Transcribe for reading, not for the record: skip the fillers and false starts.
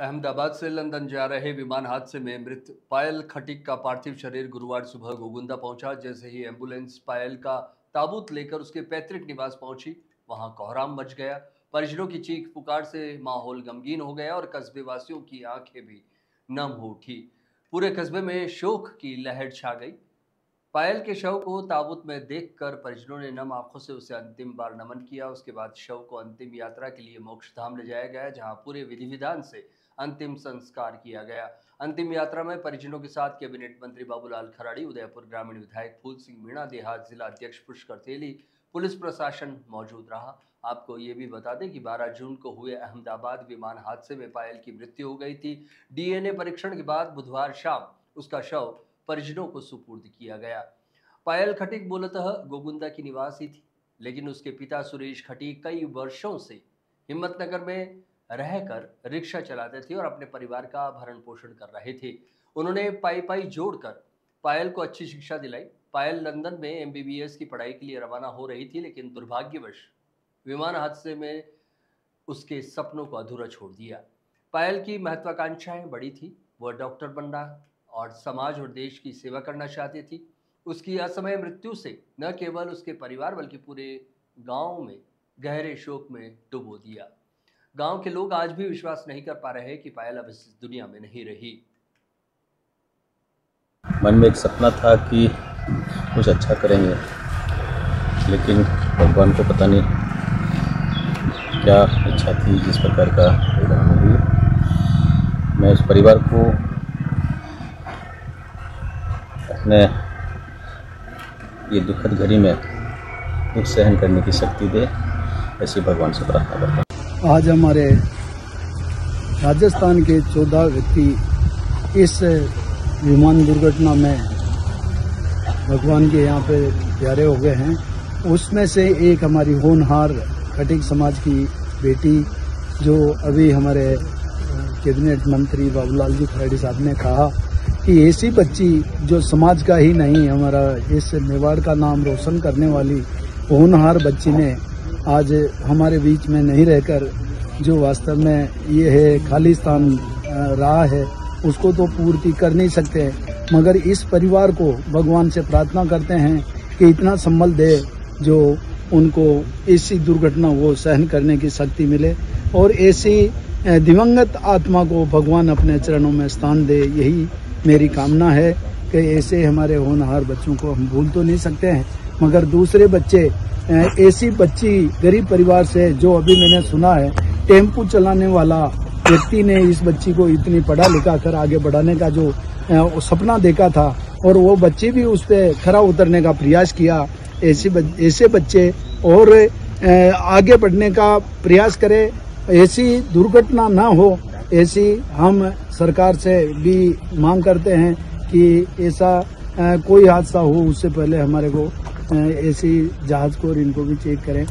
अहमदाबाद से लंदन जा रहे विमान हादसे में मृत पायल खटीक का पार्थिव शरीर गुरुवार सुबह गोगुंदा पहुंचा। जैसे ही एम्बुलेंस पायल का ताबूत लेकर उसके पैतृक निवास पहुंची, वहां कोहराम मच गया। परिजनों की चीख पुकार से माहौल गमगीन हो गया और कस्बे वासियों की आंखें भी नम हो उठी। पूरे कस्बे में शोक की लहर छा गई। पायल के शव को ताबूत में देखकर परिजनों ने नम आंखों से उसे अंतिम बार नमन किया। उसके बाद शव को अंतिम यात्रा के लिए मोक्षधाम ले जाया गया, जहां पूरे विधि विधान से अंतिम संस्कार किया गया। अंतिम यात्रा में परिजनों के साथ कैबिनेट मंत्री बाबूलाल खराड़ी, उदयपुर ग्रामीण विधायक फूल सिंह मीणा, देहात जिला अध्यक्ष पुष्कर तेली, पुलिस प्रशासन मौजूद रहा। आपको ये भी बता दें कि 12 जून को हुए अहमदाबाद विमान हादसे में पायल की मृत्यु हो गई थी। डीएनए परीक्षण के बाद बुधवार शाम उसका शव परिजनों को सुपुर्द किया गया। पायल खटीक मूलतः गोगुंदा की निवासी थी, लेकिन उसके पिता सुरेश खटीक कई वर्षों से हिम्मतनगर में रहकर रिक्शा चलाते थे और अपने परिवार का भरण पोषण कर रहे थे। उन्होंने पाई जोड़कर पायल को अच्छी शिक्षा दिलाई। पायल लंदन में एमबीबीएस की पढ़ाई के लिए रवाना हो रही थी, लेकिन दुर्भाग्यवश विमान हादसे में उसके सपनों को अधूरा छोड़ दिया। पायल की महत्वाकांक्षाएं बड़ी थी। वह डॉक्टर बनना और समाज और देश की सेवा करना चाहती थी। उसकी असमय मृत्यु से न केवल उसके परिवार बल्कि पूरे गांव में गहरे शोक में डुबो दिया। गांव के लोग आज भी विश्वास नहीं कर पा रहे कि पायल अब इस दुनिया में नहीं रही। मन में एक सपना था कि कुछ अच्छा करेंगे, लेकिन भगवान को पता नहीं क्या इच्छा थी, जिस प्रकार का हुई। मैं उस परिवार को अपने ये दुखद घड़ी में दुख सहन करने की शक्ति दे, ऐसी भगवान से प्रार्थना करता हूँ। आज हमारे राजस्थान के 14 व्यक्ति इस विमान दुर्घटना में भगवान के यहाँ पे प्यारे हो गए हैं। उसमें से एक हमारी होनहार खटीक समाज की बेटी, जो अभी हमारे कैबिनेट मंत्री बाबूलाल जी खराड़ी साहब ने कहा कि ऐसी बच्ची जो समाज का ही नहीं, हमारा इस मेवाड़ का नाम रोशन करने वाली होनहार बच्ची ने आज हमारे बीच में नहीं रहकर, जो वास्तव में ये है खालिस्तान रहा है, उसको तो पूर्ति कर नहीं सकते, मगर इस परिवार को भगवान से प्रार्थना करते हैं कि इतना संबल दे जो उनको ऐसी दुर्घटना वो सहन करने की शक्ति मिले और ऐसी दिवंगत आत्मा को भगवान अपने चरणों में स्थान दे। यही मेरी कामना है कि ऐसे हमारे होनहार बच्चों को हम भूल तो नहीं सकते हैं, मगर दूसरे बच्चे, ऐसी बच्ची गरीब परिवार से, जो अभी मैंने सुना है टेम्पू चलाने वाला व्यक्ति ने इस बच्ची को इतनी पढ़ा लिखा कर आगे बढ़ाने का जो सपना देखा था और वो बच्चे भी उस पर खरा उतरने का प्रयास किया। ऐसे बच्चे और आगे बढ़ने का प्रयास करें, ऐसी दुर्घटना ना हो, ऐसी हम सरकार से भी मांग करते हैं कि ऐसा कोई हादसा हो उससे पहले हमारे को ऐसी जहाज को और इनको भी चेक करें।